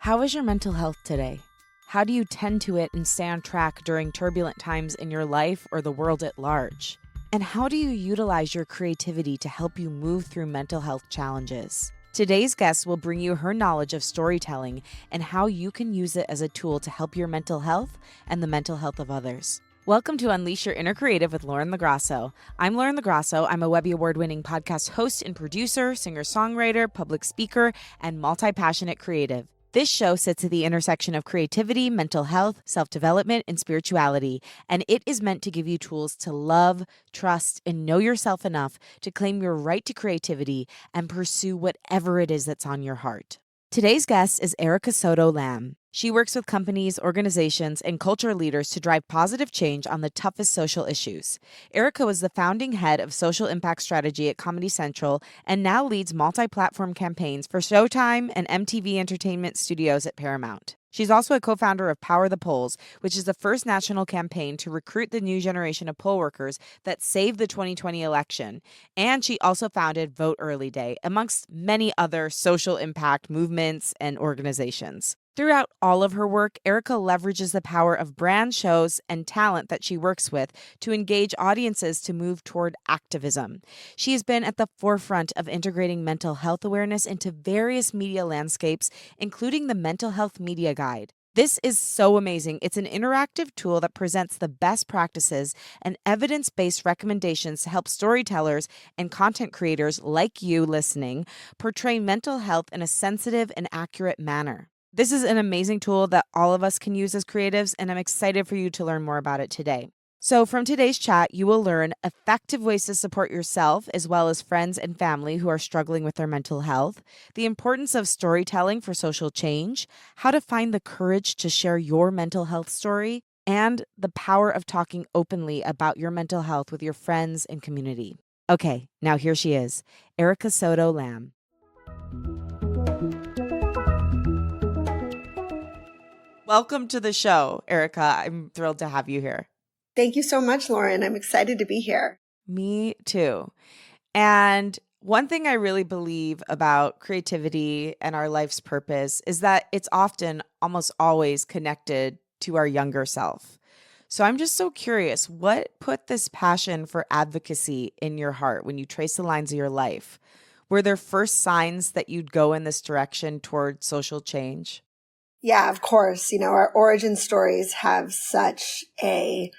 How is your mental health today? How do you tend to it and stay on track during turbulent times in your life or the world at large? And how do you utilize your creativity to help you move through mental health challenges? Today's guest will bring you her knowledge of storytelling and how you can use it as a tool to help your mental health and the mental health of others. Welcome to Unleash Your Inner Creative with Lauren LoGrasso. I'm Lauren LoGrasso. I'm a Webby Award-winning podcast host and producer, singer-songwriter, public speaker, and multi-passionate creative. This show sits at the intersection of creativity, mental health, self-development, and spirituality, and it is meant to give you tools to love, trust, and know yourself enough to claim your right to creativity and pursue whatever it is that's on your heart. Today's guest is Erika Soto. She works with companies, organizations, and culture leaders to drive positive change on the toughest social issues. Erika was the founding head of social impact strategy at Comedy Central and now leads multi-platform campaigns for Showtime and MTV Entertainment Studios at Paramount. She's also a co-founder of Power the Polls, which is the first national campaign to recruit the new generation of poll workers that saved the 2020 election. And she also founded Vote Early Day, amongst many other social impact movements and organizations. Throughout all of her work, Erika leverages the power of brand shows and talent that she works with to engage audiences to move toward activism. She has been at the forefront of integrating mental health awareness into various media landscapes, including the Mental Health Media Guide. This is so amazing. It's an interactive tool that presents the best practices and evidence-based recommendations to help storytellers and content creators like you listening portray mental health in a sensitive and accurate manner. This is an amazing tool that all of us can use as creatives, and I'm excited for you to learn more about it today. So from today's chat, you will learn effective ways to support yourself as well as friends and family who are struggling with their mental health, the importance of storytelling for social change, how to find the courage to share your mental health story, and the power of talking openly about your mental health with your friends and community. Okay, now here she is, Erika Soto. Welcome to the show, Erika. I'm thrilled to have you here. Thank you so much, Lauren. I'm excited to be here. Me too. And one thing I really believe about creativity and our life's purpose is that it's often, almost always connected to our younger self. So I'm just so curious, what put this passion for advocacy in your heart when you trace the lines of your life? Were there first signs that you'd go in this direction toward social change? Yeah, of course. Our origin stories have such a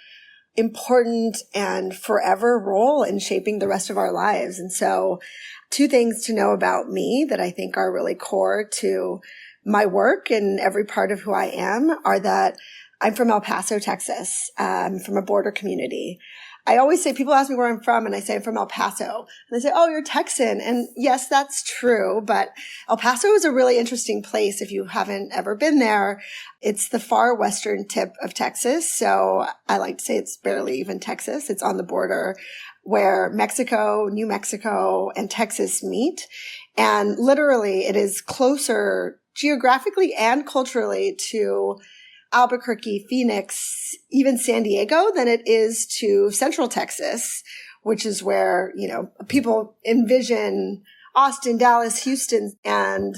important and forever role in shaping the rest of our lives. And so 2 things to know about me that I think are really core to my work and every part of who I am are that I'm from El Paso, Texas, from a border community. I always say, people ask me where I'm from, and I say I'm from El Paso. And they say, oh, you're Texan. And yes, that's true. But El Paso is a really interesting place if you haven't ever been there. It's the far western tip of Texas. So I like to say it's barely even Texas. It's on the border where Mexico, New Mexico, and Texas meet. And literally, it is closer geographically and culturally to Albuquerque, Phoenix, even San Diego than it is to Central Texas, which is where, people envision Austin, Dallas, Houston, and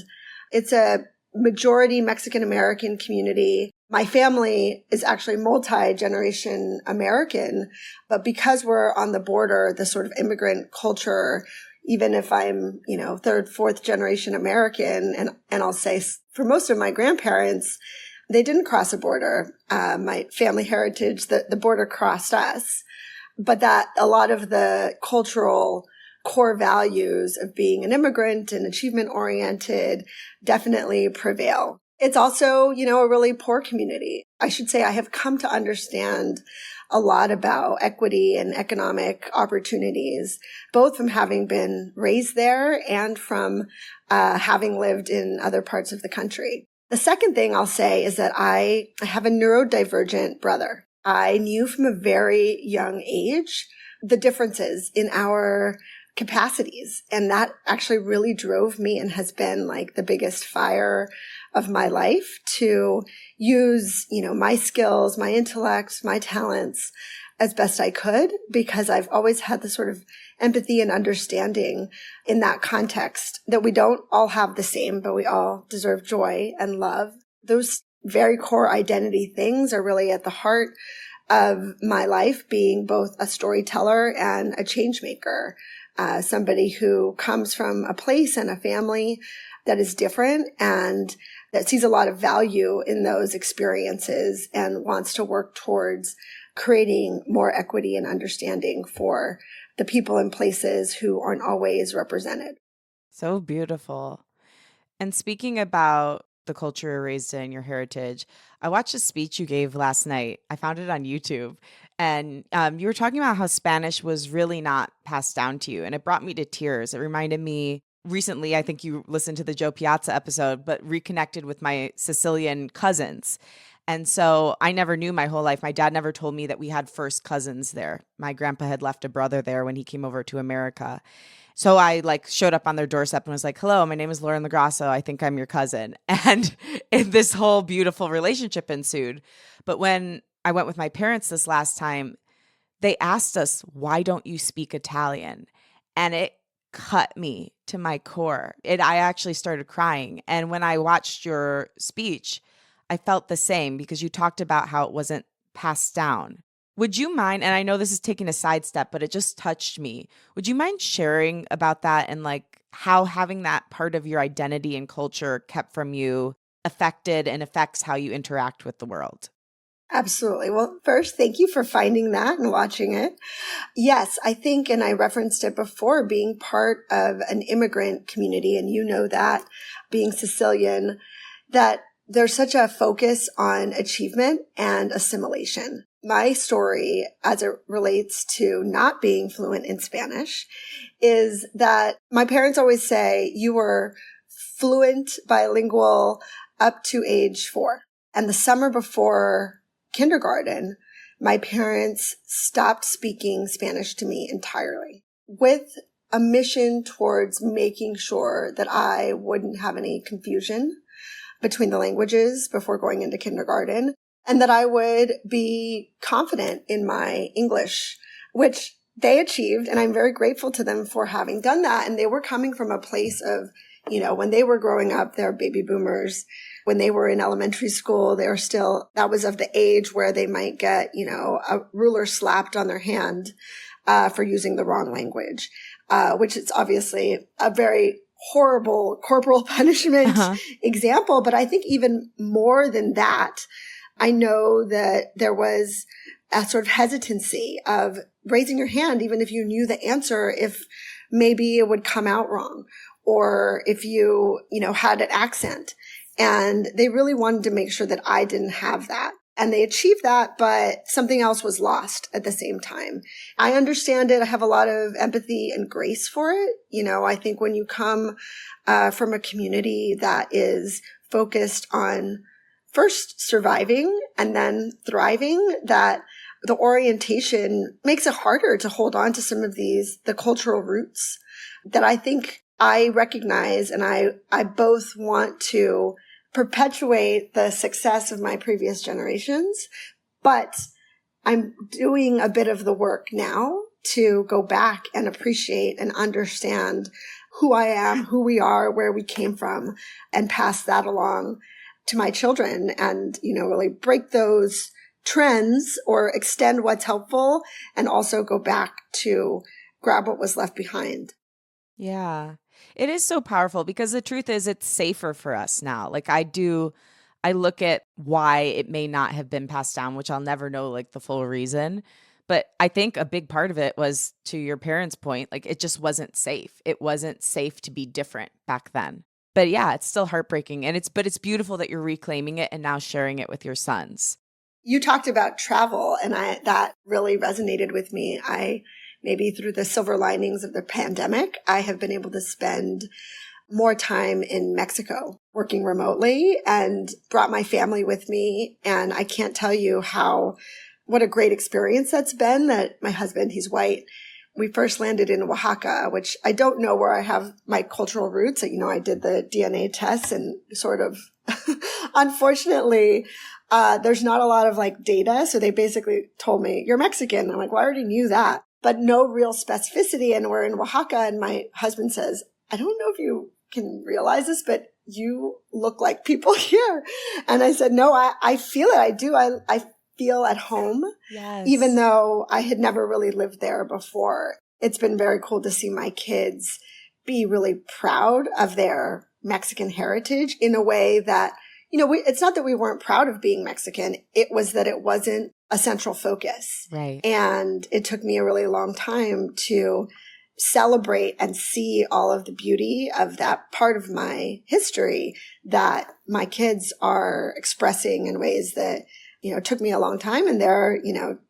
it's a majority Mexican-American community. My family is actually multi-generation American, but because we're on the border, the sort of immigrant culture, even if I'm, 3rd, 4th generation American, and I'll say for most of my grandparents, they didn't cross a border. My family heritage, the border crossed us. But that a lot of the cultural core values of being an immigrant and achievement oriented definitely prevail. It's also, a really poor community. I should say I have come to understand a lot about equity and economic opportunities, both from having been raised there and from having lived in other parts of the country. The second thing I'll say is that I have a neurodivergent brother. I knew from a very young age the differences in our capacities. And that actually really drove me and has been like the biggest fire of my life to use, my skills, my intellect, my talents as best I could, because I've always had this sort of empathy and understanding in that context, that we don't all have the same, but we all deserve joy and love. Those very core identity things are really at the heart of my life, being both a storyteller and a change maker, somebody who comes from a place and a family that is different and that sees a lot of value in those experiences and wants to work towards creating more equity and understanding for the people and places who aren't always represented. So beautiful. And speaking about the culture you're raised in, your heritage, I watched a speech you gave last night. I found it on YouTube. And you were talking about how Spanish was really not passed down to you. And it brought me to tears. It reminded me recently, I think you listened to the Joe Piazza episode, but reconnected with my Sicilian cousins. And so I never knew my whole life. My dad never told me that we had first cousins there. My grandpa had left a brother there when he came over to America. So I showed up on their doorstep and was like, hello, my name is LoGrasso. I think I'm your cousin. And this whole beautiful relationship ensued. But when I went with my parents this last time, they asked us, why don't you speak Italian? And it cut me to my core. I actually started crying. And when I watched your speech, I felt the same because you talked about how it wasn't passed down. Would you mind, and I know this is taking a sidestep, but it just touched me. Would you mind sharing about that and how having that part of your identity and culture kept from you affected and affects how you interact with the world? Absolutely. Well, first, thank you for finding that and watching it. Yes, I think, and I referenced it before, being part of an immigrant community, and you know that, being Sicilian, that there's such a focus on achievement and assimilation. My story, as it relates to not being fluent in Spanish, is that my parents always say you were fluent, bilingual up to age 4. And the summer before kindergarten, my parents stopped speaking Spanish to me entirely, with a mission towards making sure that I wouldn't have any confusion between the languages before going into kindergarten, and that I would be confident in my English, which they achieved. And I'm very grateful to them for having done that. And they were coming from a place of, when they were growing up, they're baby boomers. When they were in elementary school, they were still, that was of the age where they might get, a ruler slapped on their hand for using the wrong language, which is obviously a very horrible corporal punishment example. But I think even more than that, I know that there was a sort of hesitancy of raising your hand, even if you knew the answer, if maybe it would come out wrong, or if you had an accent. And they really wanted to make sure that I didn't have that. And they achieved that, but something else was lost at the same time. I understand it. I have a lot of empathy and grace for it. I think when you come from a community that is focused on first surviving and then thriving, that the orientation makes it harder to hold on to some of the cultural roots that I think I recognize, and I both want to perpetuate the success of my previous generations, but I'm doing a bit of the work now to go back and appreciate and understand who I am, who we are, where we came from, and pass that along to my children and, really break those trends or extend what's helpful and also go back to grab what was left behind. Yeah. It is so powerful because the truth is it's safer for us now. I look at why it may not have been passed down, which I'll never know the full reason. But I think a big part of it was, to your parents' point, it just wasn't safe. It wasn't safe to be different back then. But yeah, it's still heartbreaking. But it's beautiful that you're reclaiming it and now sharing it with your sons. You talked about travel, and that really resonated with me. Maybe through the silver linings of the pandemic, I have been able to spend more time in Mexico working remotely and brought my family with me. And I can't tell you what a great experience that's been. That my husband, he's white. We first landed in Oaxaca, which I don't know where I have my cultural roots. I did the DNA tests and sort of, unfortunately, there's not a lot of data. So they basically told me, you're Mexican. I'm like, well, I already knew that. but no real specificity. And we're in Oaxaca, and my husband says, I don't know if you can realize this, but you look like people here. And I said, no, I feel it. I do. I feel at home, Yes. Even though I had never really lived there before. It's been very cool to see my kids be really proud of their Mexican heritage in a way that, it's not that we weren't proud of being Mexican. It was that it wasn't a central focus. Right. And it took me a really long time to celebrate and see all of the beauty of that part of my history that my kids are expressing in ways that, it took me a long time. And they're,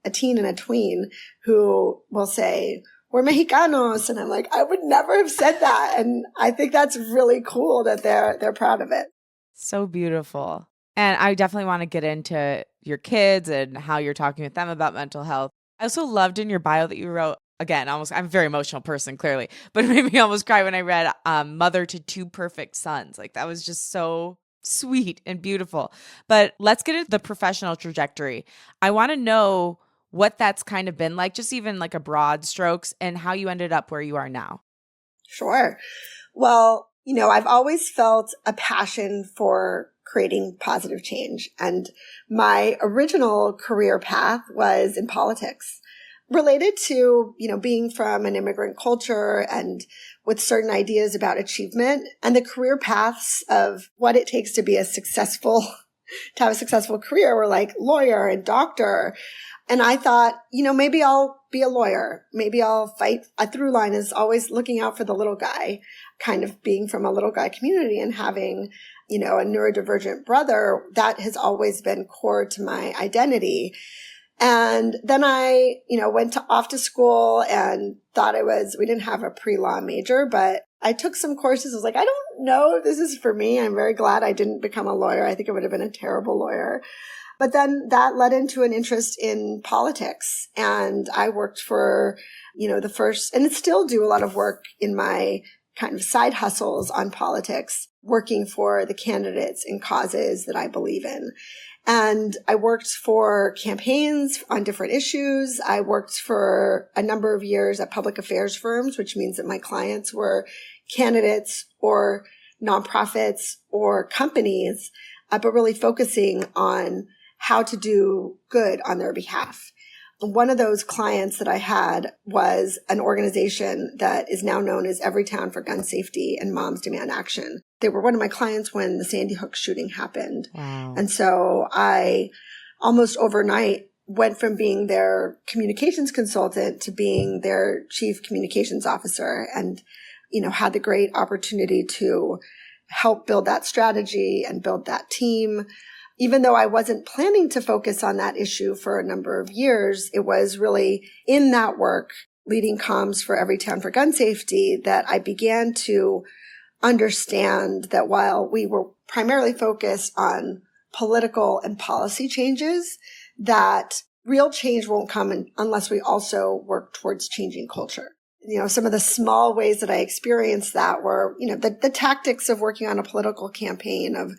a teen and a tween who will say, we're Mexicanos. And I'm like, I would never have said that. And I think that's really cool that they're proud of it. So beautiful. And I definitely want to get into your kids and how you're talking with them about mental health. I also loved in your bio that you wrote, again, I'm a very emotional person, clearly, but it made me almost cry when I read mother to two perfect sons. Like that was just so sweet and beautiful. But let's get into the professional trajectory. I want to know what that's kind of been like, just even like a broad strokes, and how you ended up where you are now. Sure. Well, I've always felt a passion for creating positive change. And my original career path was in politics, related to, being from an immigrant culture and with certain ideas about achievement and the career paths of what it takes to have a successful career were like lawyer and doctor. And I thought, maybe I'll be a lawyer. Maybe I'll fight. A through line is always looking out for the little guy, kind of being from a little guy community and having, a neurodivergent brother. That has always been core to my identity. And then I, went off to school and thought we didn't have a pre-law major, but I took some courses. I was like, I don't know if this is for me. I'm very glad I didn't become a lawyer. I think I would have been a terrible lawyer. But then that led into an interest in politics. And I worked for, and still do a lot of work in my kind of side hustles on politics, working for the candidates and causes that I believe in. And I worked for campaigns on different issues. I worked for a number of years at public affairs firms, which means that my clients were candidates or nonprofits or companies, but really focusing on how to do good on their behalf. One of those clients that I had was an organization that is now known as Everytown for Gun Safety and Moms Demand Action. They were one of my clients when the Sandy Hook shooting happened. Wow. And so I almost overnight went from being their communications consultant to being their chief communications officer and, had the great opportunity to help build that strategy and build that team. Even though I wasn't planning to focus on that issue for a number of years, it was really in that work, leading comms for Everytown for Gun Safety, that I began to understand that while we were primarily focused on political and policy changes, that real change won't come unless we also work towards changing culture. Some of the small ways that I experienced that were, the tactics of working on a political campaign, of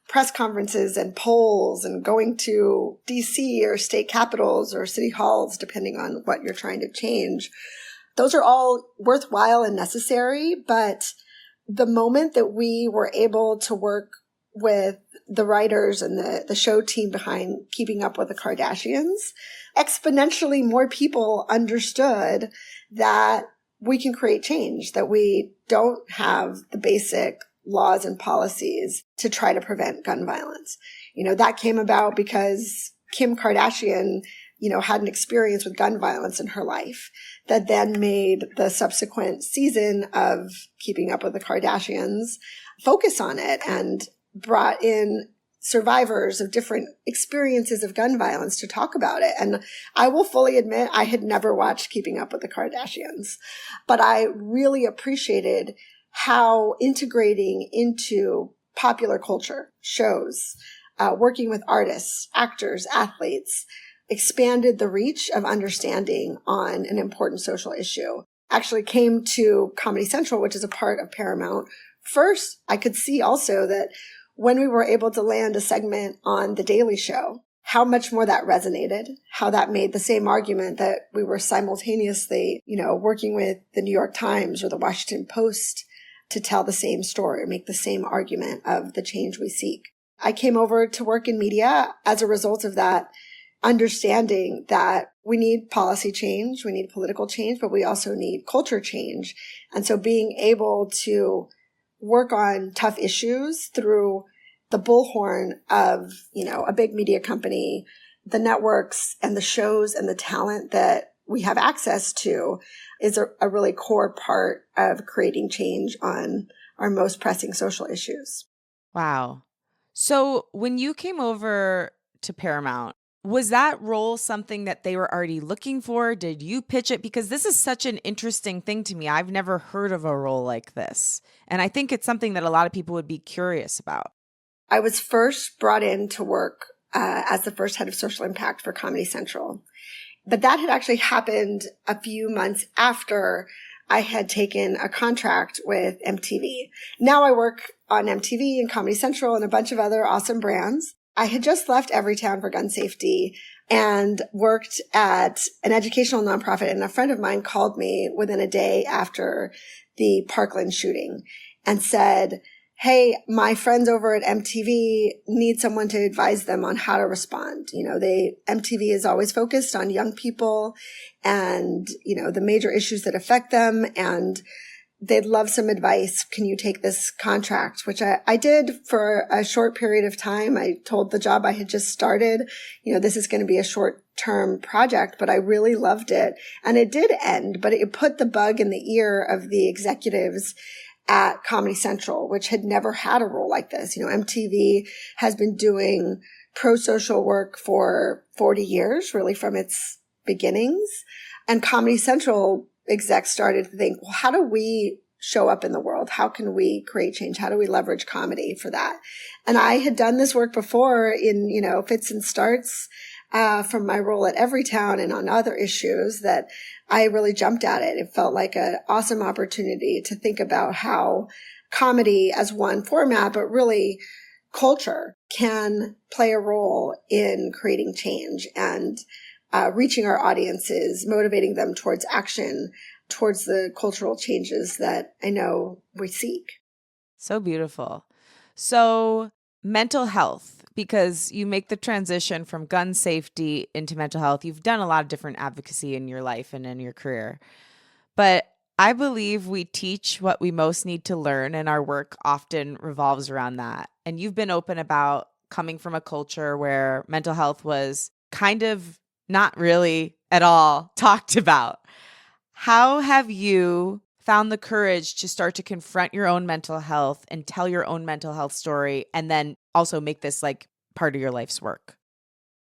press conferences and polls and going to DC or state capitals or city halls, depending on what you're trying to change. Those are all worthwhile and necessary. But the moment that we were able to work with the writers and the show team behind Keeping Up with the Kardashians, exponentially more people understood that we can create change, that we don't have the basic laws and policies to try to prevent gun violence. That came about because Kim Kardashian, had an experience with gun violence in her life that then made the subsequent season of Keeping Up with the Kardashians focus on it and brought in survivors of different experiences of gun violence to talk about it. And I will fully admit I had never watched Keeping Up with the Kardashians, but I really appreciated how integrating into popular culture shows, working with artists, actors, athletes, expanded the reach of understanding on an important social issue. Actually came to Comedy Central, which is a part of Paramount. First, I could see also that when we were able to land a segment on The Daily Show, how much more that resonated, how that made the same argument that we were simultaneously, working with the New York Times or the Washington Post to tell the same story, or make the same argument of the change we seek. I came over to work in media as a result of that, understanding that we need policy change, we need political change, but we also need culture change. And so being able to work on tough issues through the bullhorn of, a big media company, the networks and the shows and the talent that we have access to is a really core part of creating change on our most pressing social issues. Wow. So when you came over to Paramount, was that role something that they were already looking for? Did you pitch it? Because this is such an interesting thing to me. I've never heard of a role like this. And I think it's something that a lot of people would be curious about. I was first brought in to work as the first head of social impact for Comedy Central. But that had actually happened a few months after I had taken a contract with MTV. Now I work on MTV and Comedy Central and a bunch of other awesome brands. I had just left Everytown for gun safety and worked at an educational nonprofit. And a friend of mine called me within a day after the Parkland shooting and said, hey, my friends over at MTV need someone to advise them on how to respond. MTV is always focused on young people and, the major issues that affect them, and they'd love some advice. Can you take this contract? Which I did for a short period of time. I told the job I had just started, this is going to be a short-term project, but I really loved it. And it did end, but it put the bug in the ear of the executives at Comedy Central, which had never had a role like this. MTV has been doing pro-social work for 40 years, really from its beginnings. And Comedy Central execs started to think, well, how do we show up in the world? How can we create change? How do we leverage comedy for that? And I had done this work before in, fits and starts from my role at Everytown and on other issues that I really jumped at it. It felt like an awesome opportunity to think about how comedy as one format, but really culture can play a role in creating change and reaching our audiences, motivating them towards action, towards the cultural changes that I know we seek. So beautiful. So mental health, because you make the transition from gun safety into mental health. You've done a lot of different advocacy in your life and in your career. But I believe we teach what we most need to learn, and our work often revolves around that. And you've been open about coming from a culture where mental health was kind of not really at all talked about. How have you found the courage to start to confront your own mental health and tell your own mental health story, and then also make this like part of your life's work?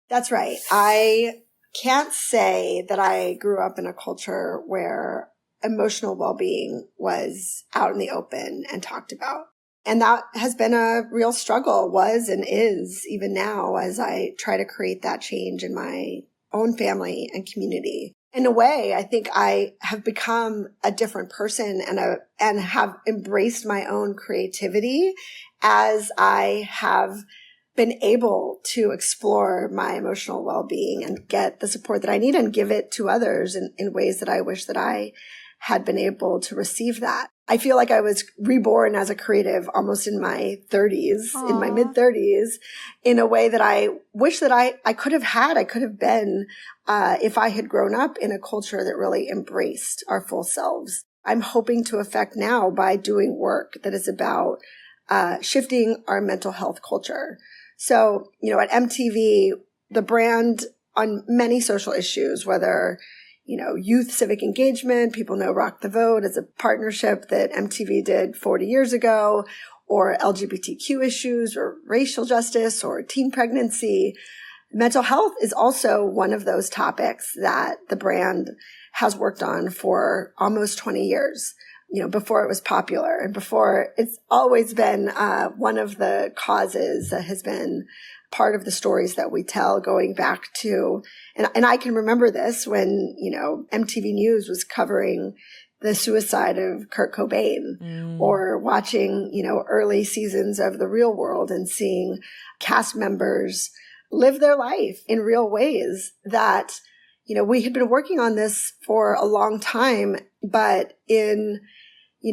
That's right. I can't say that I grew up in a culture where emotional well-being was out in the open and talked about. And that has been a real struggle, was and is even now, as I try to create that change in my own family and community. In a way, I think I have become a different person and have embraced my own creativity as I have been able to explore my emotional well-being and get the support that I need and give it to others in ways that I wish that I had been able to receive that. I feel like I was reborn as a creative almost in my 30s, Aww. in my mid-30s, in a way that I wish that I could have had, I could have been, if I had grown up in a culture that really embraced our full selves. I'm hoping to affect now by doing work that is about shifting our mental health culture. So, at MTV, the brand on many social issues, whether youth civic engagement, people know Rock the Vote as a partnership that MTV did 40 years ago, or LGBTQ issues, or racial justice, or teen pregnancy. Mental health is also one of those topics that the brand has worked on for almost 20 years, before it was popular and before it's always been one of the causes that has been part of the stories that we tell going back to, and I can remember this when, MTV News was covering the suicide of Kurt Cobain, or watching, early seasons of The Real World and seeing cast members live their life in real ways that, we had been working on this for a long time, but in,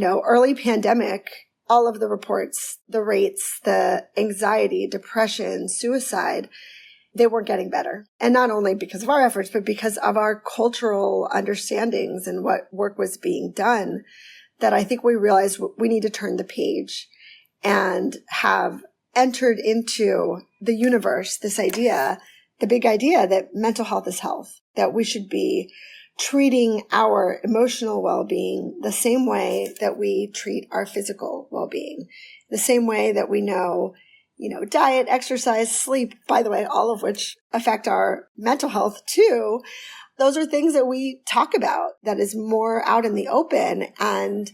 early pandemic, all of the reports, the rates, the anxiety, depression, suicide, they weren't getting better. And not only because of our efforts, but because of our cultural understandings and what work was being done, that I think we realized we need to turn the page and have entered into the universe this idea, the big idea that mental health is health, that we should be treating our emotional well-being the same way that we treat our physical well-being, the same way that we know, diet, exercise, sleep, by the way, all of which affect our mental health too. Those are things that we talk about that is more out in the open, and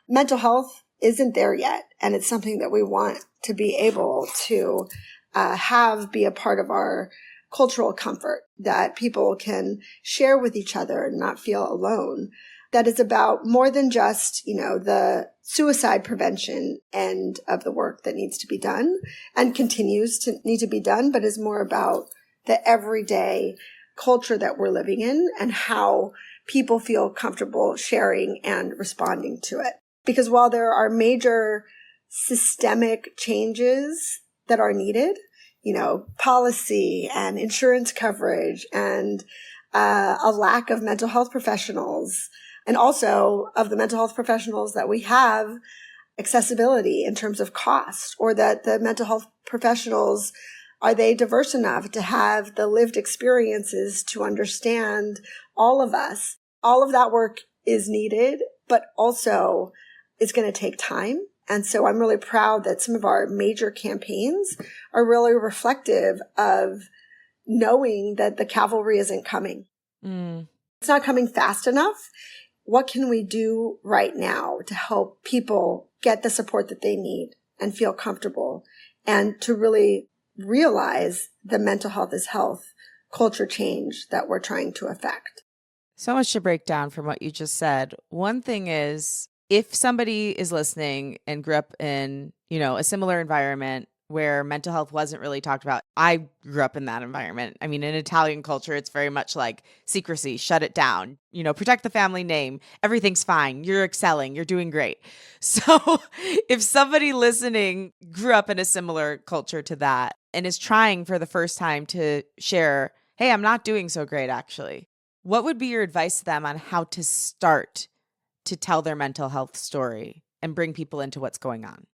mental health isn't there yet. And it's something that we want to be able to have be a part of our cultural comfort, that people can share with each other and not feel alone. That is about more than just, the suicide prevention end of the work that needs to be done and continues to need to be done, but is more about the everyday culture that we're living in and how people feel comfortable sharing and responding to it. Because while there are major systemic changes that are needed, policy and insurance coverage and a lack of mental health professionals, and also of the mental health professionals that we have, accessibility in terms of cost, or that the mental health professionals, are they diverse enough to have the lived experiences to understand all of us? All of that work is needed, but also is going to take time. And so I'm really proud that some of our major campaigns are really reflective of knowing that the cavalry isn't coming. It's not coming fast enough. What can we do right now to help people get the support that they need and feel comfortable, and to really realize the mental health is health culture change that we're trying to affect? So much to break down from what you just said. One thing is, if somebody is listening and grew up in, a similar environment where mental health wasn't really talked about. I grew up in that environment. I mean, in Italian culture, it's very much like secrecy, shut it down, protect the family name. Everything's fine. You're excelling. You're doing great. So if somebody listening grew up in a similar culture to that and is trying for the first time to share, hey, I'm not doing so great, actually, what would be your advice to them on how to start to tell their mental health story and bring people into what's going on?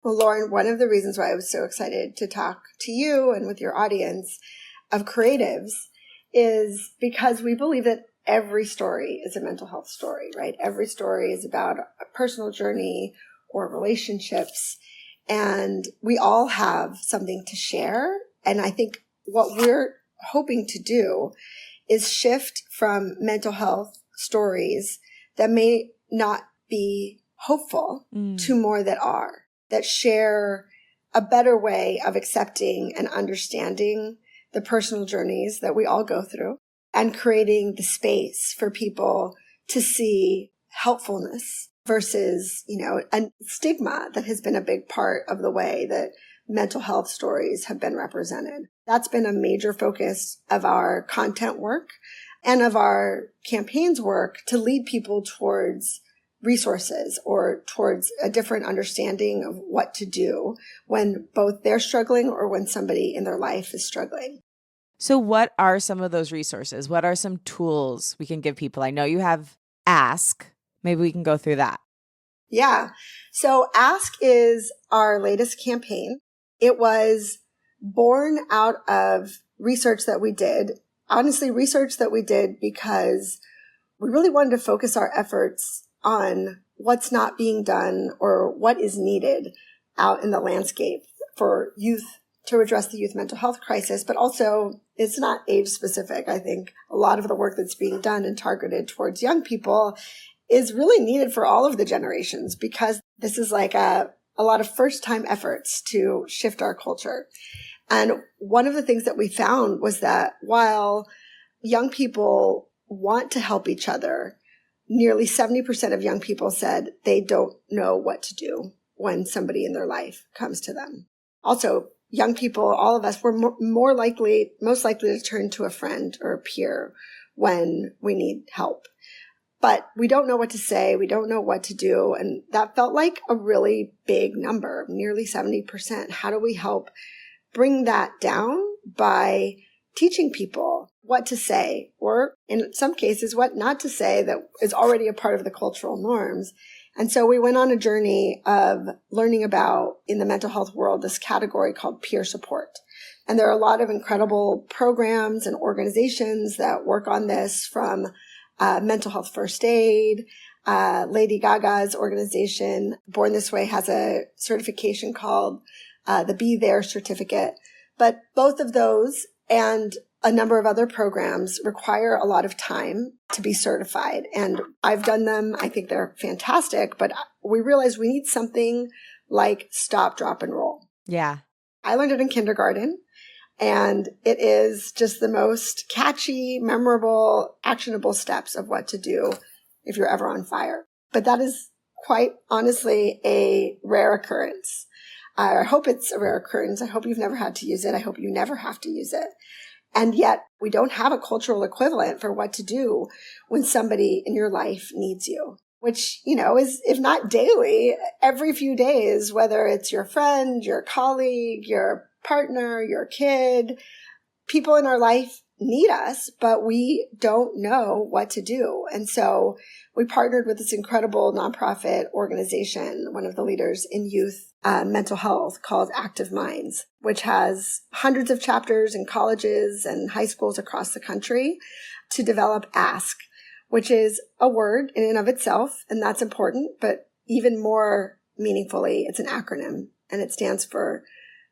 Well, Lauren, one of the reasons why I was so excited to talk to you and with your audience of creatives is because we believe that every story is a mental health story, right? Every story is about a personal journey or relationships, and we all have something to share. And I think what we're hoping to do is shift from mental health stories that may not be hopeful to more that are, that share a better way of accepting and understanding the personal journeys that we all go through, and creating the space for people to see helpfulness versus, a stigma that has been a big part of the way that mental health stories have been represented. That's been a major focus of our content work and of our campaigns work, to lead people towards resources or towards a different understanding of what to do when both they're struggling or when somebody in their life is struggling. So what are some of those resources? What are some tools we can give people? I know you have Ask. Maybe we can go through that. Yeah. So Ask is our latest campaign. It was born out of research that we did. Honestly, research that we did because we really wanted to focus our efforts on what's not being done or what is needed out in the landscape for youth to address the youth mental health crisis. But also, it's not age specific. I think a lot of the work that's being done and targeted towards young people is really needed for all of the generations, because this is like a lot of first time efforts to shift our culture. And one of the things that we found was that while young people want to help each other, nearly 70% of young people said they don't know what to do when somebody in their life comes to them. Also, young people, all of us, we're most likely to turn to a friend or a peer when we need help. But we don't know what to say. We don't know what to do. And that felt like a really big number, nearly 70%. How do we help bring that down by teaching people what to say, or in some cases, what not to say that is already a part of the cultural norms? And so we went on a journey of learning about, in the mental health world, this category called peer support. And there are a lot of incredible programs and organizations that work on this, from Mental Health First Aid. Lady Gaga's organization, Born This Way, has a certification called the Be There certificate. But both of those and a number of other programs require a lot of time to be certified. And I've done them. I think they're fantastic, but we realized we need something like Stop, Drop, and Roll. Yeah. I learned it in kindergarten, and it is just the most catchy, memorable, actionable steps of what to do if you're ever on fire. But that is quite honestly a rare occurrence. I hope it's a rare occurrence. I hope you've never had to use it. I hope you never have to use it. And yet we don't have a cultural equivalent for what to do when somebody in your life needs you, which, is, if not daily, every few days, whether it's your friend, your colleague, your partner, your kid. People in our life need us, but we don't know what to do. And so we partnered with this incredible nonprofit organization, one of the leaders in youth mental health, called Active Minds, which has hundreds of chapters in colleges and high schools across the country, to develop ASK, which is a word in and of itself, and that's important, but even more meaningfully, it's an acronym, and it stands for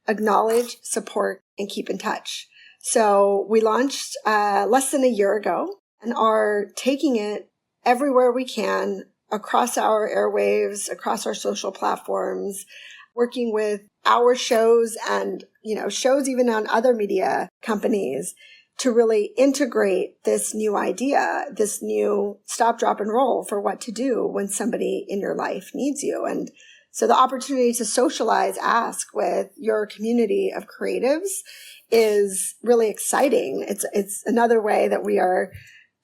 Acknowledge, Support, and Keep in Touch. So we launched less than a year ago and are taking it everywhere we can, across our airwaves, across our social platforms, working with our shows and, shows even on other media companies to really integrate this new idea, this new stop, drop, and roll for what to do when somebody in your life needs you. And so the opportunity to socialize ASK with your community of creatives is really exciting. It's another way that we are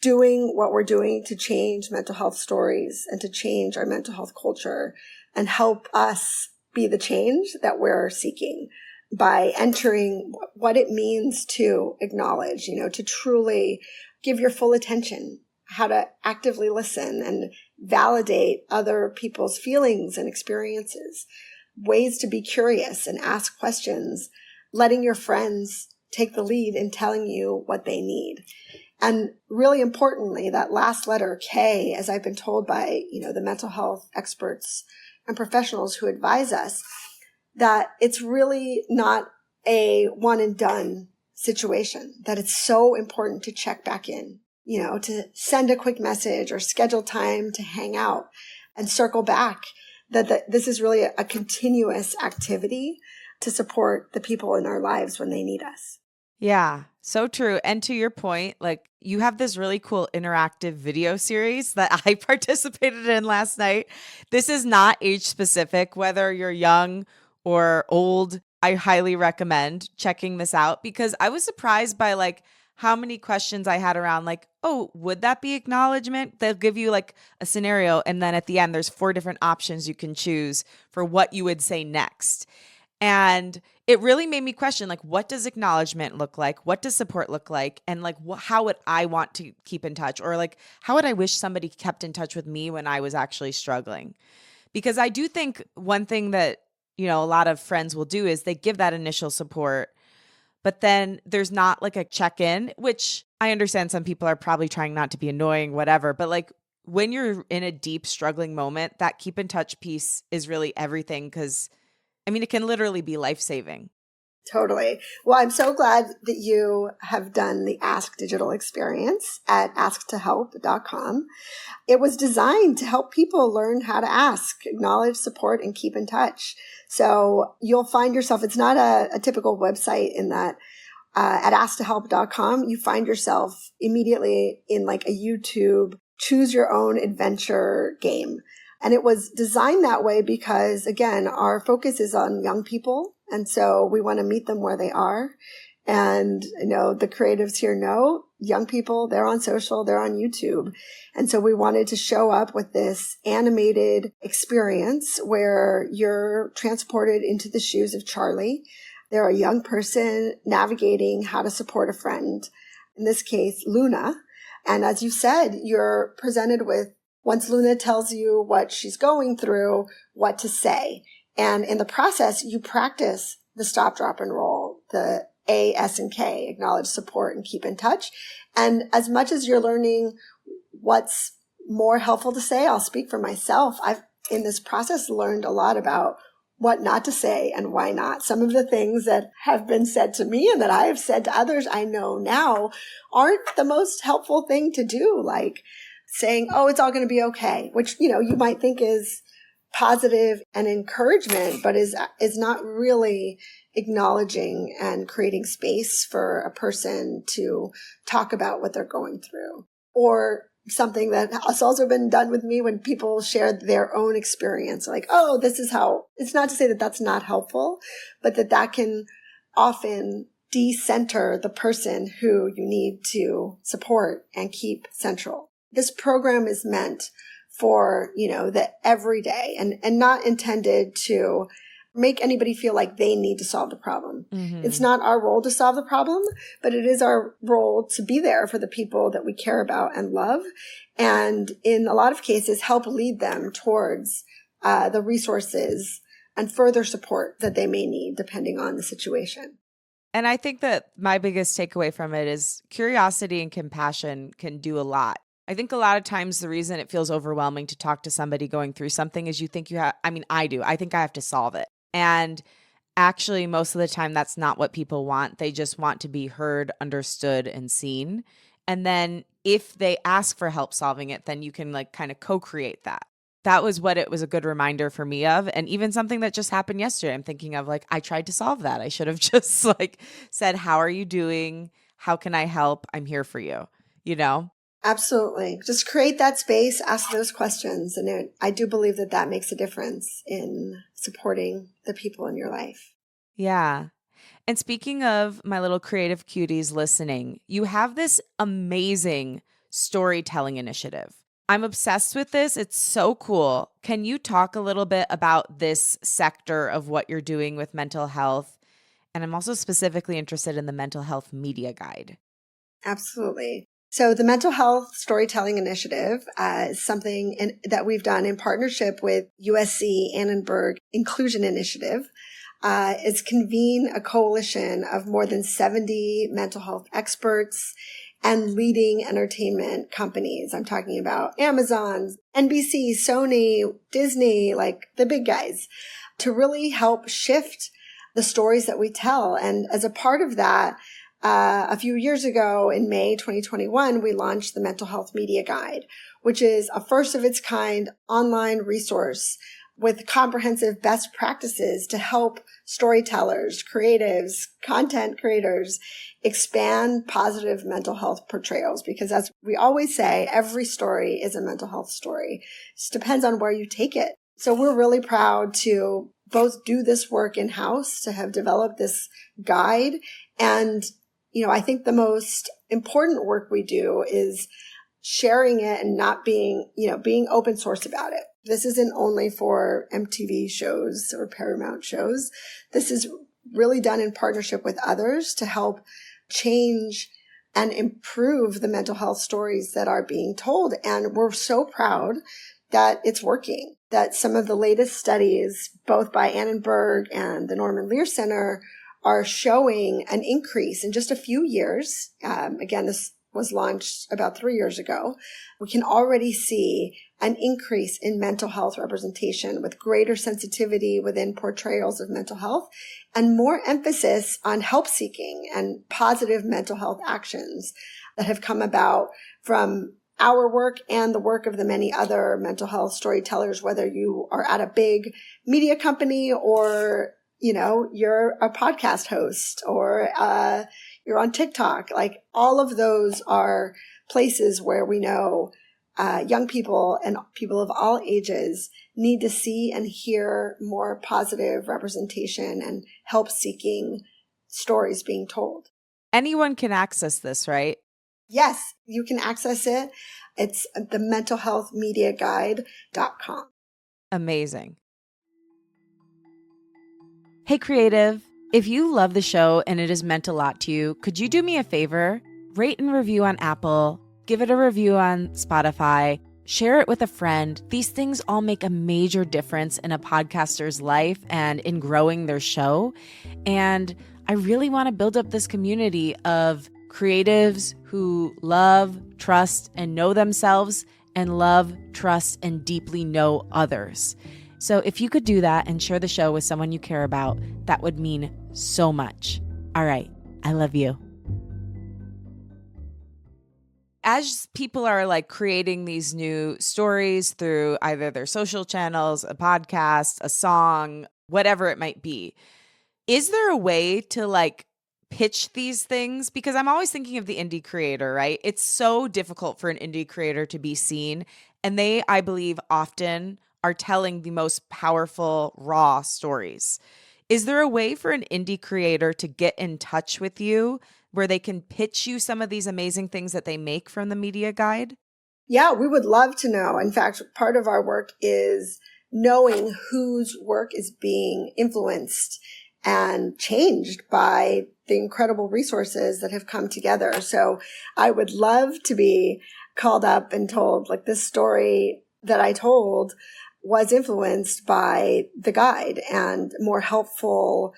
doing what we're doing to change mental health stories and to change our mental health culture and help us be the change that we're seeking by entering what it means to acknowledge, to truly give your full attention, how to actively listen and validate other people's feelings and experiences, ways to be curious and ask questions, letting your friends take the lead in telling you what they need. And really importantly, that last letter, K, as I've been told by, the mental health experts and professionals who advise us, that it's really not a one and done situation, that it's so important to check back in, to send a quick message or schedule time to hang out and circle back, that this is really a continuous activity to support the people in our lives when they need us. Yeah, so true. And to your point, you have this really cool interactive video series that I participated in last night. This is not age specific, whether you're young or old. I highly recommend checking this out because I was surprised by how many questions I had around oh, would that be acknowledgement? They'll give you a scenario, and then at the end there's 4 different options you can choose for what you would say next. And it really made me question, what does acknowledgement look like? What does support look like? And how would I want to keep in touch? Or how would I wish somebody kept in touch with me when I was actually struggling? Because I do think one thing that, a lot of friends will do is they give that initial support, but then there's not a check-in, which I understand some people are probably trying not to be annoying, whatever. But when you're in a deep struggling moment, that keep in touch piece is really everything, because it can literally be life-saving. Totally. Well, I'm so glad that you have done the Ask Digital experience at asktohelp.com. It was designed to help people learn how to ask, acknowledge, support, and keep in touch. So you'll find yourself, it's not a typical website in that at asktohelp.com, you find yourself immediately in a YouTube choose your own adventure game. And it was designed that way because, again, our focus is on young people And so we want to meet them where they are. And, the creatives here know young people, they're on social, they're on YouTube. And so we wanted to show up with this animated experience where you're transported into the shoes of Charlie. They're a young person navigating how to support a friend, in this case, Luna. And as you said, you're presented with, once Luna tells you what she's going through, what to say. And in the process, you practice the stop, drop, and roll, the A, S, and K, acknowledge, support, and keep in touch. And as much as you're learning what's more helpful to say, I'll speak for myself. I've, in this process, learned a lot about what not to say and why not. Some of the things that have been said to me and that I have said to others I know now aren't the most helpful thing to do, like saying, oh, it's all going to be okay, which, you might think is positive and encouragement, but is not really acknowledging and creating space for a person to talk about what they're going through. Or something that has also been done with me when people share their own experience, like, oh, this is how, it's not to say that that's not helpful, but that can often de-center the person who you need to support and keep central. This program is meant for, the everyday and not intended to make anybody feel like they need to solve the problem. Mm-hmm. It's not our role to solve the problem, but it is our role to be there for the people that we care about and love. And in a lot of cases, help lead them towards the resources and further support that they may need depending on the situation. And I think that my biggest takeaway from it is curiosity and compassion can do a lot. I think a lot of times the reason it feels overwhelming to talk to somebody going through something is you think you have, I do. I think I have to solve it. And actually, most of the time, that's not what people want. They just want to be heard, understood, and seen. And then if they ask for help solving it, then you can kind of co-create that. That was what it was a good reminder for me of. And even something that just happened yesterday, I'm thinking of I tried to solve that. I should have just said, how are you doing? How can I help? I'm here for you, Absolutely. Just create that space, ask those questions. And I do believe that makes a difference in supporting the people in your life. Yeah. And speaking of my little creative cuties listening, you have this amazing storytelling initiative. I'm obsessed with this. It's so cool. Can you talk a little bit about this sector of what you're doing with mental health? And I'm also specifically interested in the mental health media guide. Absolutely. So the Mental Health Storytelling Initiative is something that we've done in partnership with USC Annenberg Inclusion Initiative. It's convened a coalition of more than 70 mental health experts and leading entertainment companies. I'm talking about Amazon, NBC, Sony, Disney, the big guys, to really help shift the stories that we tell. And as a part of that, a few years ago in May 2021, we launched the Mental Health Media Guide, which is a first of its kind online resource with comprehensive best practices to help storytellers, creatives, content creators expand positive mental health portrayals. Because as we always say, every story is a mental health story. It just depends on where you take it. So we're really proud to both do this work in-house, to have developed this guide. And I think the most important work we do is sharing it and not being open source about it. This isn't only for MTV shows or Paramount shows. This is really done in partnership with others to help change and improve the mental health stories that are being told. And we're so proud that it's working, that some of the latest studies, both by Annenberg and the Norman Lear Center, are showing an increase in just a few years. Again, this was launched about 3 years ago. We can already see an increase in mental health representation with greater sensitivity within portrayals of mental health and more emphasis on help seeking and positive mental health actions that have come about from our work and the work of the many other mental health storytellers, whether you are at a big media company or you're a podcast host or you're on TikTok. All of those are places where we know young people and people of all ages need to see and hear more positive representation and help-seeking stories being told. Anyone can access this, right? Yes, you can access it. It's the mentalhealthmediaguide.com. Amazing. Hey, creative, if you love the show and it has meant a lot to you, could you do me a favor? Rate and review on Apple, give it a review on Spotify, share it with a friend. These things all make a major difference in a podcaster's life and in growing their show. And I really want to build up this community of creatives who love, trust, and know themselves, and love, trust, and deeply know others. So if you could do that and share the show with someone you care about, that would mean so much. All right. I love you. As people are like creating these new stories through either their social channels, a podcast, a song, whatever it might be, is there a way to like pitch these things? Because I'm always thinking of the indie creator, right? It's so difficult for an indie creator to be seen. And they, I believe, often are telling the most powerful, raw stories. Is there a way for an indie creator to get in touch with you where they can pitch you some of these amazing things that they make from the media guide? Yeah, we would love to know. In fact, part of our work is knowing whose work is being influenced and changed by the incredible resources that have come together. So I would love to be called up and told, like, this story that I told was influenced by the guide and more helpful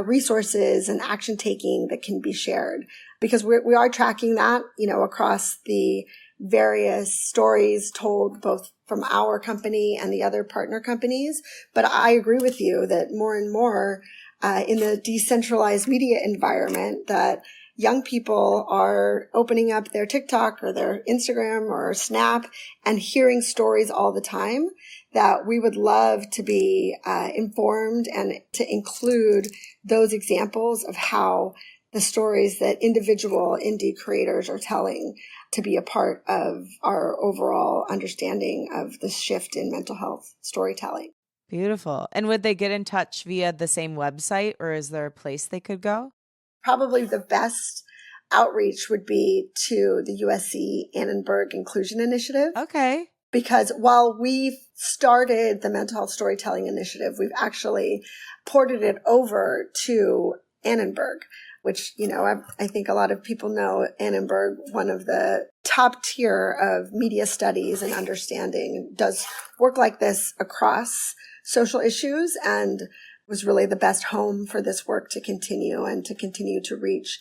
resources and action taking that can be shared, because we are tracking that, across the various stories told both from our company and the other partner companies. But I agree with you that more and more in the decentralized media environment, that young people are opening up their TikTok or their Instagram or Snap and hearing stories all the time, that we would love to be informed and to include those examples of how the stories that individual indie creators are telling to be a part of our overall understanding of the shift in mental health storytelling. Beautiful. And would they get in touch via the same website, or is there a place they could go? Probably the best outreach would be to the USC Annenberg Inclusion Initiative. Okay. Because while we've started the Mental Health Storytelling Initiative, we've actually ported it over to Annenberg, which, I think a lot of people know Annenberg, one of the top tier of media studies and understanding, does work like this across social issues, and was really the best home for this work to continue and to continue to reach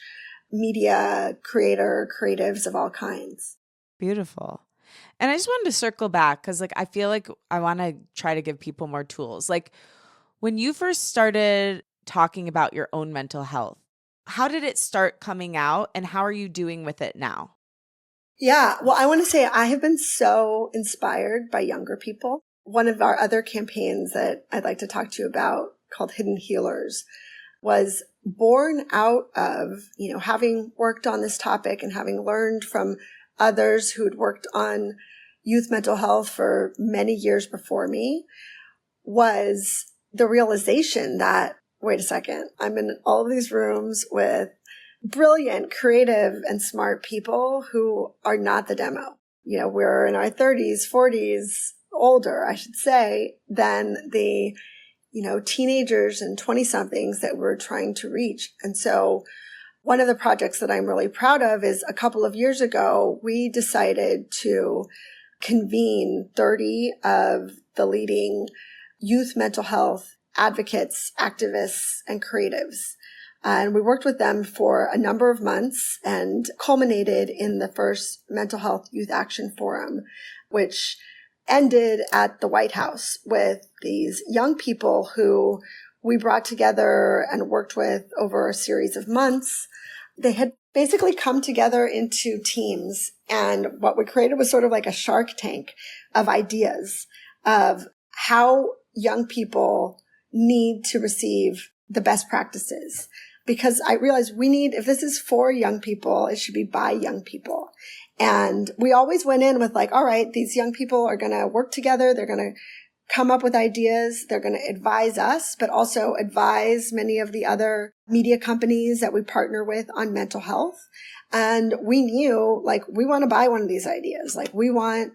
media creatives of all kinds. Beautiful. And I just wanted to circle back because I feel like I want to try to give people more tools. Like, when you first started talking about your own mental health, how did it start coming out and how are you doing with it now? Yeah, well, I want to say I have been so inspired by younger people. One of our other campaigns that I'd like to talk to you about, called Hidden Healers, was born out of, having worked on this topic and having learned from others who had worked on youth mental health for many years before me, was the realization that, wait a second, I'm in all of these rooms with brilliant, creative, and smart people who are not the demo. We're in our 30s, 40s, older, I should say, than the, teenagers and 20-somethings that we're trying to reach. And so one of the projects that I'm really proud of is a couple of years ago, we decided to convene 30 of the leading youth mental health advocates, activists, and creatives. And we worked with them for a number of months and culminated in the first Mental Health Youth Action Forum, which ended at the White House with these young people who we brought together and worked with over a series of months. They had basically come together into teams, and what we created was sort of like a Shark Tank of ideas of how young people need to receive the best practices. Because I realized if this is for young people, it should be by young people. And we always went in with like, all right, these young people are going to work together. They're going to come up with ideas. They're going to advise us, but also advise many of the other media companies that we partner with on mental health. And we knew, like, we want to buy one of these ideas. Like, we want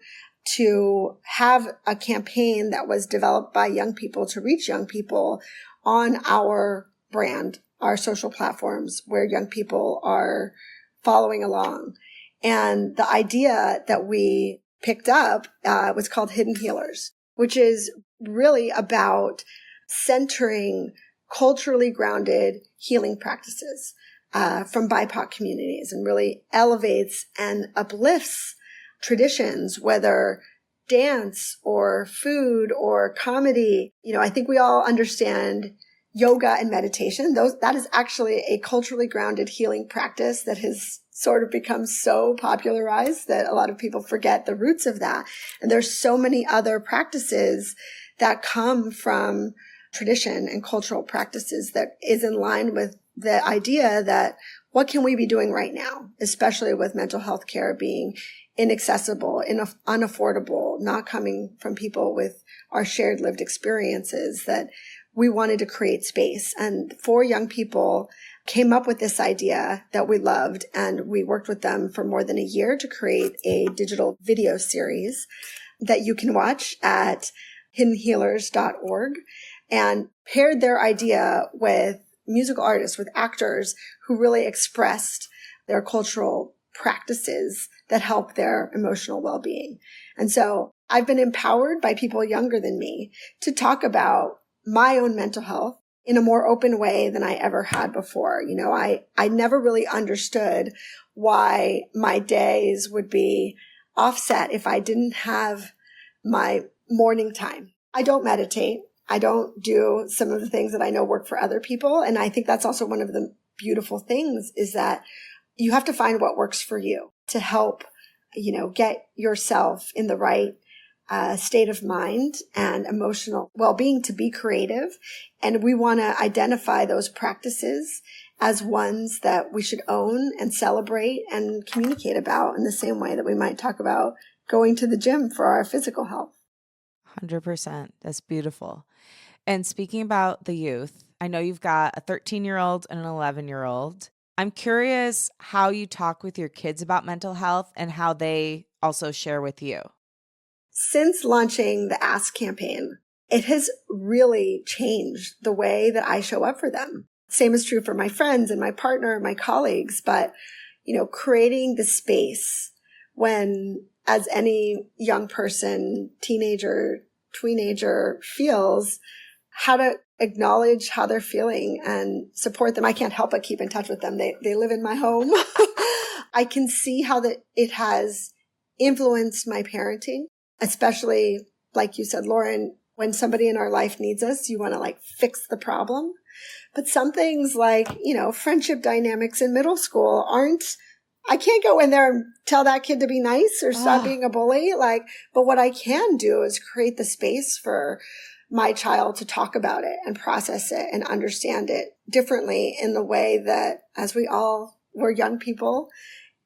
to have a campaign that was developed by young people to reach young people on our brand, our social platforms where young people are following along. And the idea that we picked up was called Hidden Healers, which is really about centering culturally grounded healing practices from BIPOC communities, and really elevates and uplifts traditions, whether dance or food or comedy. You know, I think we all understand yoga and meditation. That is actually a culturally grounded healing practice that has sort of become so popularized that a lot of people forget the roots of that. And there's so many other practices that come from tradition and cultural practices that is in line with the idea that what can we be doing right now, especially with mental health care being inaccessible, unaffordable, not coming from people with our shared lived experiences, that we wanted to create space. And 4 young people came up with this idea that we loved, and we worked with them for more than a year to create a digital video series that you can watch at hiddenhealers.org, and paired their idea with musical artists, with actors who really expressed their cultural practices that help their emotional well-being. And so I've been empowered by people younger than me to talk about my own mental health in a more open way than I ever had before. You know, I never really understood why my days would be offset if I didn't have my morning time. I don't meditate. I don't do some of the things that I know work for other people. And I think that's also one of the beautiful things, is that you have to find what works for you to help, you know, get yourself in the right state of mind and emotional well-being to be creative. And we want to identify those practices as ones that we should own and celebrate and communicate about in the same way that we might talk about going to the gym for our physical health. 100%. That's beautiful. And speaking about the youth, I know you've got a 13-year-old and an 11-year-old. I'm curious how you talk with your kids about mental health and how they also share with you. Since launching the Ask campaign, it has really changed the way that I show up for them. Same is true for my friends and my partner and my colleagues, but, you know, creating the space when, as any young person, teenager, tweenager feels, how to acknowledge how they're feeling and support them. I can't help but keep in touch with them. They live in my home. I can see how it has influenced my parenting, especially, like you said, Lauren, when somebody in our life needs us, you want to like fix the problem. But some things like, you know, friendship dynamics in middle school I can't go in there and tell that kid to be nice or stop being a bully. But what I can do is create the space for my child to talk about it and process it and understand it differently in the way that, as we all were young people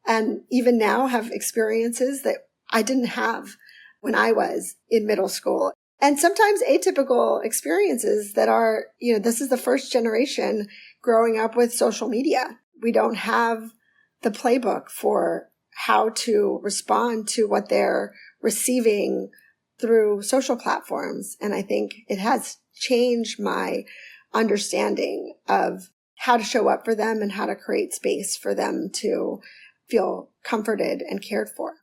and even now have experiences that I didn't have when I was in middle school. And sometimes atypical experiences that are, you know, this is the first generation growing up with social media. We don't have the playbook for how to respond to what they're receiving through social platforms. And I think it has changed my understanding of how to show up for them and how to create space for them to feel comforted and cared for.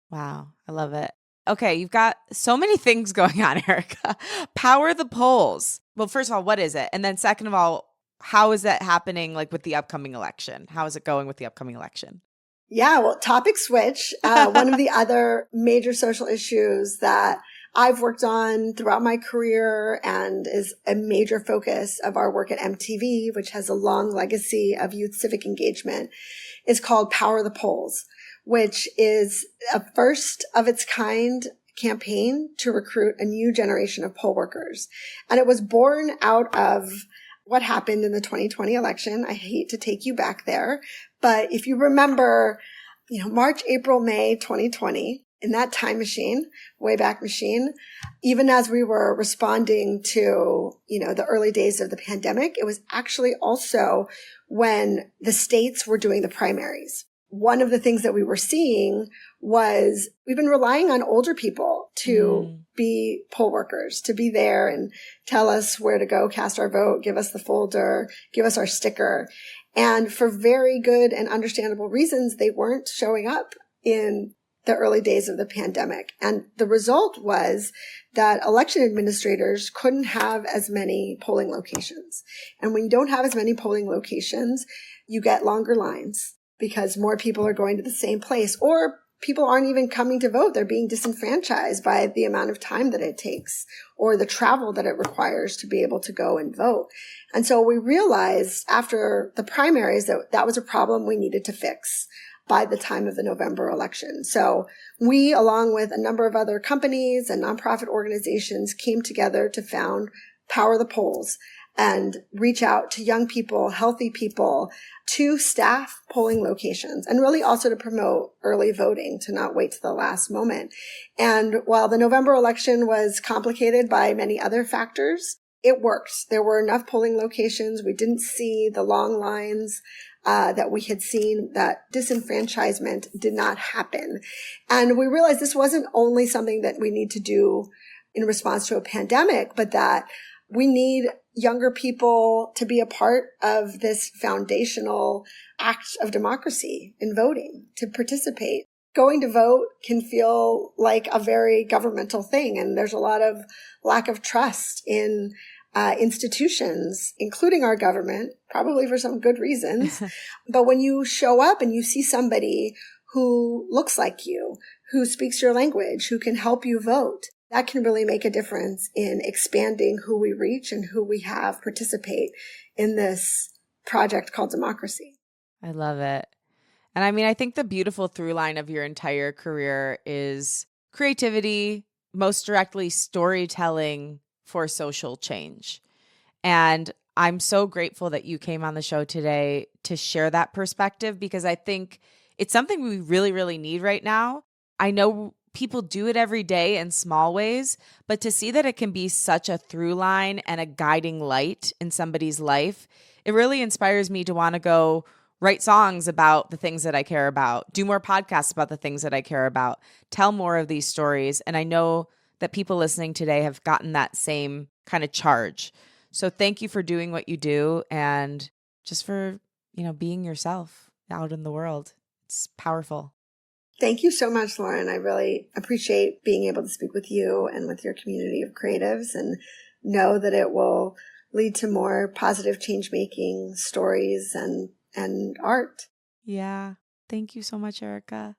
Wow, I love it. Okay, you've got so many things going on, Erika. Power the polls. Well, first of all, what is it? And then second of all, how is that happening like with the upcoming election? How is it going with the upcoming election? Yeah, well, topic switch. One of the other major social issues that I've worked on throughout my career and is a major focus of our work at MTV, which has a long legacy of youth civic engagement, is called Power the Polls, which is a first of its kind campaign to recruit a new generation of poll workers. And it was born out of what happened in the 2020 election. I hate to take you back there, but if you remember, March, April, May 2020, in that time machine, Wayback Machine, even as we were responding to, the early days of the pandemic, it was actually also when the states were doing the primaries. One of the things that we were seeing was we've been relying on older people to be poll workers, to be there and tell us where to go cast our vote, give us the folder, give us our sticker. And for very good and understandable reasons, they weren't showing up in the early days of the pandemic. And the result was that election administrators couldn't have as many polling locations. And when you don't have as many polling locations, you get longer lines because more people are going to the same place, or people aren't even coming to vote. They're being disenfranchised by the amount of time that it takes or the travel that it requires to be able to go and vote. And so we realized after the primaries that that was a problem we needed to fix by the time of the November election. So we, along with a number of other companies and nonprofit organizations, came together to found Power the Polls and reach out to young people, healthy people, to staff polling locations, and really also to promote early voting, to not wait to the last moment. And while the November election was complicated by many other factors, it worked. There were enough polling locations. We didn't see the long lines that we had seen. That disenfranchisement did not happen. And we realized this wasn't only something that we need to do in response to a pandemic, but that we need younger people to be a part of this foundational act of democracy in voting, to participate. Going to vote can feel like a very governmental thing, and there's a lot of lack of trust in institutions, including our government, probably for some good reasons. But when you show up and you see somebody who looks like you, who speaks your language, who can help you vote, that can really make a difference in expanding who we reach and who we have participate in this project called democracy. I love it. And I mean, I think the beautiful through line of your entire career is creativity, most directly storytelling for social change. And I'm so grateful that you came on the show today to share that perspective, because I think it's something we really, really need right now. I know people do it every day in small ways, but to see that it can be such a through line and a guiding light in somebody's life, it really inspires me to want to go write songs about the things that I care about, do more podcasts about the things that I care about, tell more of these stories. And I know that people listening today have gotten that same kind of charge. So thank you for doing what you do and just for, being yourself out in the world. It's powerful. Thank you so much, Lauren. I really appreciate being able to speak with you and with your community of creatives, and know that it will lead to more positive change-making stories and art. Yeah. Thank you so much, Erika.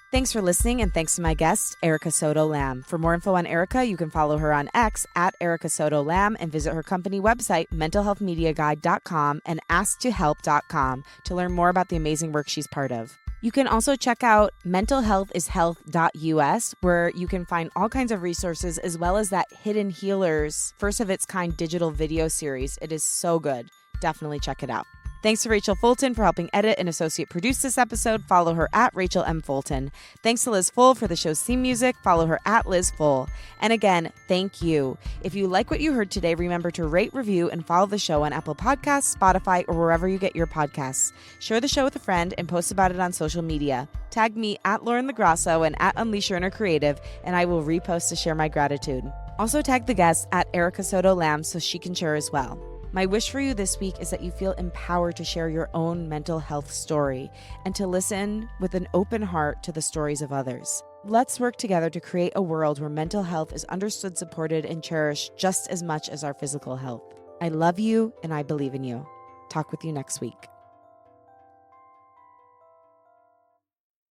Thanks for listening, and thanks to my guest, Erika Soto Lamb. For more info on Erika, you can follow her on X at Erika Soto Lamb and visit her company website, mentalhealthmediaguide.com and asktohelp.com to learn more about the amazing work she's part of. You can also check out mentalhealthishealth.us, where you can find all kinds of resources, as well as that Hidden Healers, first of its kind digital video series. It is so good. Definitely check it out. Thanks to Rachel Fulton for helping edit and associate produce this episode. Follow her at Rachel M. Fulton. Thanks to Liz Full for the show's theme music. Follow her at Liz Full. And again, thank you. If you like what you heard today, remember to rate, review, and follow the show on Apple Podcasts, Spotify, or wherever you get your podcasts. Share the show with a friend and post about it on social media. Tag me at Lauren LoGrasso and at Unleash Your Inner Creative, and I will repost to share my gratitude. Also tag the guest at Erika Soto Lamb so she can share as well. My wish for you this week is that you feel empowered to share your own mental health story and to listen with an open heart to the stories of others. Let's work together to create a world where mental health is understood, supported, and cherished just as much as our physical health. I love you and I believe in you. Talk with you next week.